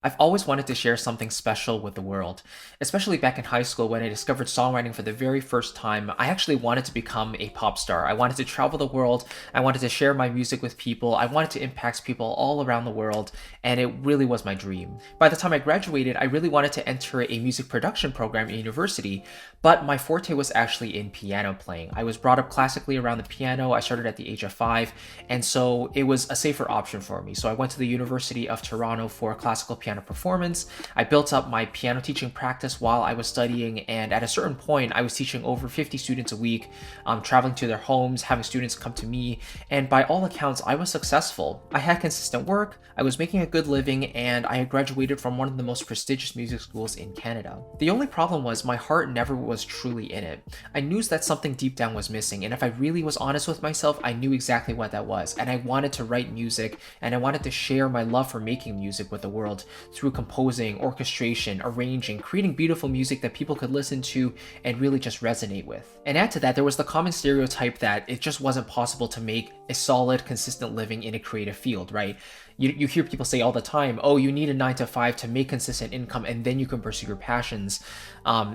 I've always wanted to share something special with the world, especially back in high school when I discovered songwriting for the very first time. I actually wanted to become a pop star. I wanted to travel the world. I wanted to share my music with people. I wanted to impact people all around the world, and it really was my dream. By the time I graduated, I really wanted to enter a music production program at university, but my forte was actually in piano playing. I was brought up classically around the piano. I started at the age of 5, and so it was a safer option for me. So I went to the University of Toronto for classical piano performance. I built up my piano teaching practice while I was studying, and at a certain point, I was teaching over 50 students a week, traveling to their homes, having students come to me, and by all accounts, I was successful. I had consistent work, I was making a good living, and I had graduated from one of the most prestigious music schools in Canada. The only problem was my heart never was truly in it. I knew that something deep down was missing, and if I really was honest with myself, I knew exactly what that was, and I wanted to write music, and I wanted to share my love for making music with the world through composing, orchestration, arranging, creating beautiful music that people could listen to and really just resonate with. And add to that, there was the common stereotype that it just wasn't possible to make a solid, consistent living in a creative field, right? You hear people say all the time, oh, you need a 9 to 5 to make consistent income and then you can pursue your passions.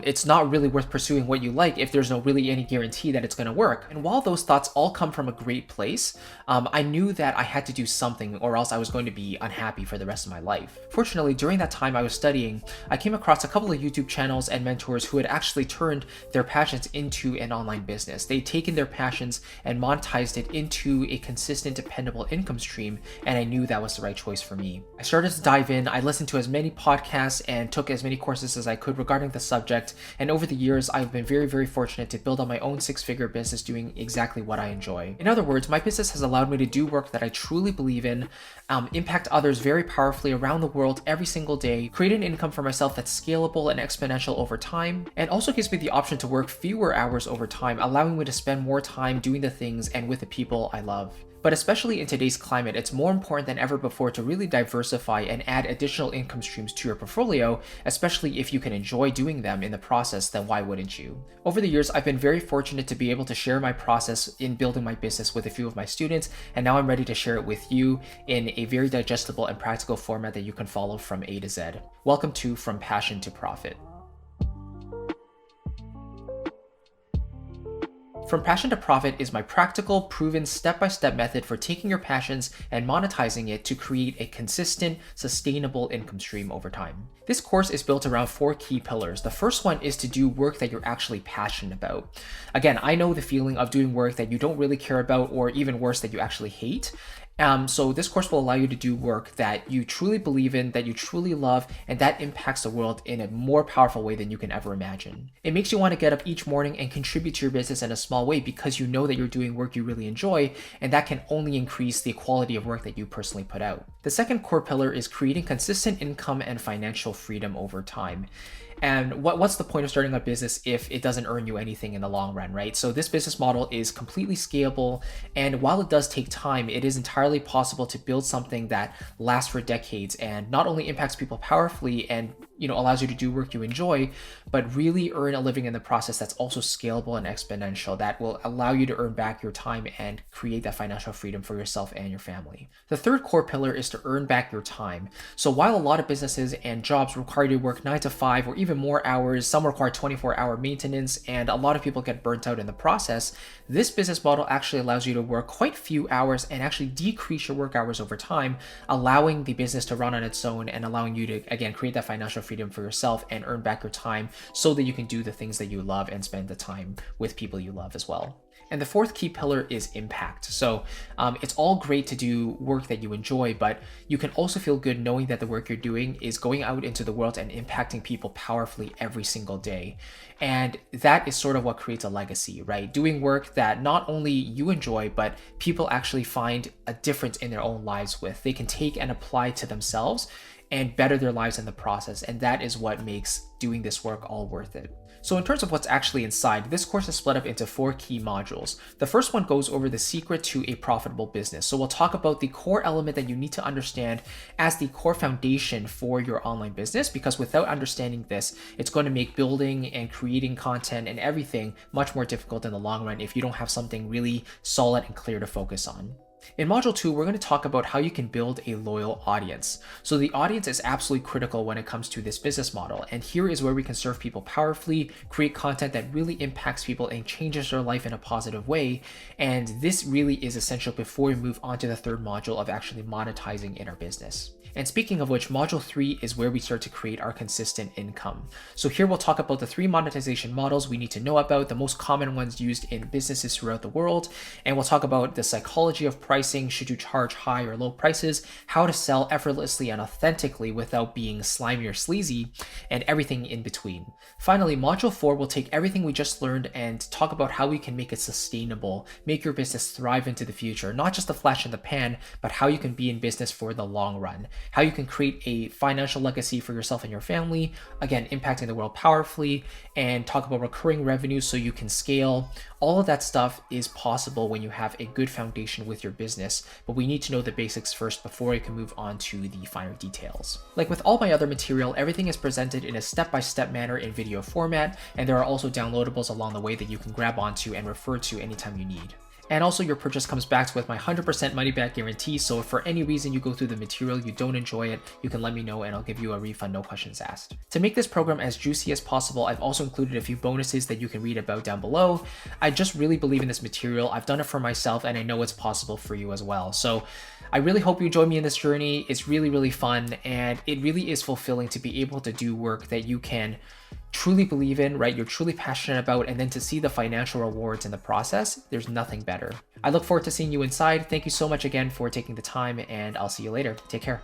It's not really worth pursuing what you like if there's no really any guarantee that it's going to work. And while those thoughts all come from a great place, I knew that I had to do something or else I was going to be unhappy for the rest of my life. Fortunately, during that time I was studying, I came across a couple of YouTube channels and mentors who had actually turned their passions into an online business. They'd taken their passions and monetized it into a consistent, dependable income stream, and I knew that was the right choice for me. I started to dive in. I listened to as many podcasts and took as many courses as I could regarding the subject, and over the years I've been very, very fortunate to build on my own six-figure business doing exactly what I enjoy. In other words, my business has allowed me to do work that I truly believe in, impact others very powerfully around the world every single day, create an income for myself that's scalable and exponential over time, and also gives me the option to work fewer hours over time, allowing me to spend more time doing the things and with the people I love. But especially in today's climate, it's more important than ever before to really diversify and add additional income streams to your portfolio, especially if you can enjoy doing them in the process, then why wouldn't you? Over the years, I've been very fortunate to be able to share my process in building my business with a few of my students, and now I'm ready to share it with you in a very digestible and practical format that you can follow from A to Z. Welcome to From Passion to Profit. From Passion to Profit is my practical, proven, step-by-step method for taking your passions and monetizing it to create a consistent, sustainable income stream over time. This course is built around 4 key pillars. The first one is to do work that you're actually passionate about. Again, I know the feeling of doing work that you don't really care about, or even worse, that you actually hate. So this course will allow you to do work that you truly believe in, that you truly love, and that impacts the world in a more powerful way than you can ever imagine. It makes you want to get up each morning and contribute to your business in a small way because you know that you're doing work you really enjoy, and that can only increase the quality of work that you personally put out. The second core pillar is creating consistent income and financial freedom over time. And what's the point of starting a business if it doesn't earn you anything in the long run, right? So this business model is completely scalable, and while it does take time, it is entirely possible to build something that lasts for decades and not only impacts people powerfully and allows you to do work you enjoy, but really earn a living in the process that's also scalable and exponential, that will allow you to earn back your time and create that financial freedom for yourself and your family. The third core pillar is to earn back your time. So while a lot of businesses and jobs require you to work 9 to 5 or even more hours, some require 24-hour maintenance, and a lot of people get burnt out in the process, this business model actually allows you to work quite few hours and actually decrease your work hours over time, allowing the business to run on its own and allowing you to, again, create that financial freedom for yourself and earn back your time so that you can do the things that you love and spend the time with people you love as well. And the fourth key pillar is impact. So it's all great to do work that you enjoy, but you can also feel good knowing that the work you're doing is going out into the world and impacting people powerfully every single day. And that is sort of what creates a legacy, right? Doing work that not only you enjoy, but people actually find a difference in their own lives with. They can take and apply to themselves and better their lives in the process. And that is what makes doing this work all worth it. So in terms of what's actually inside, this course is split up into 4 key modules. The first one goes over the secret to a profitable business. So we'll talk about the core element that you need to understand as the core foundation for your online business, because without understanding this, it's going to make building and creating content and everything much more difficult in the long run if you don't have something really solid and clear to focus on. In Module 2, we're going to talk about how you can build a loyal audience. So the audience is absolutely critical when it comes to this business model, and here is where we can serve people powerfully, create content that really impacts people and changes their life in a positive way, and this really is essential before we move on to the third module of actually monetizing in our business. And speaking of which, Module 3 is where we start to create our consistent income. So here we'll talk about the 3 monetization models we need to know about, the most common ones used in businesses throughout the world, and we'll talk about the psychology of pricing, should you charge high or low prices, how to sell effortlessly and authentically without being slimy or sleazy, and everything in between. Finally, Module 4 will take everything we just learned and talk about how we can make it sustainable, make your business thrive into the future, not just a flash in the pan, but how you can be in business for the long run, how you can create a financial legacy for yourself and your family, again, impacting the world powerfully, and talk about recurring revenue so you can scale. All of that stuff is possible when you have a good foundation with your business, but we need to know the basics first before we can move on to the finer details. Like with all my other material, everything is presented in a step-by-step manner in video format, and there are also downloadables along the way that you can grab onto and refer to anytime you need. And also your purchase comes back with my 100% money back guarantee, so if for any reason you go through the material, you don't enjoy it, you can let me know and I'll give you a refund, no questions asked. To make this program as juicy as possible, I've also included a few bonuses that you can read about down below. I just really believe in this material, I've done it for myself, and I know it's possible for you as well. So I really hope you join me in this journey. It's really, really fun, and it really is fulfilling to be able to do work that you can truly believe in, right? You're truly passionate about, and then to see the financial rewards in the process, there's nothing better. I look forward to seeing you inside. Thank you so much again for taking the time, and I'll see you later. Take care.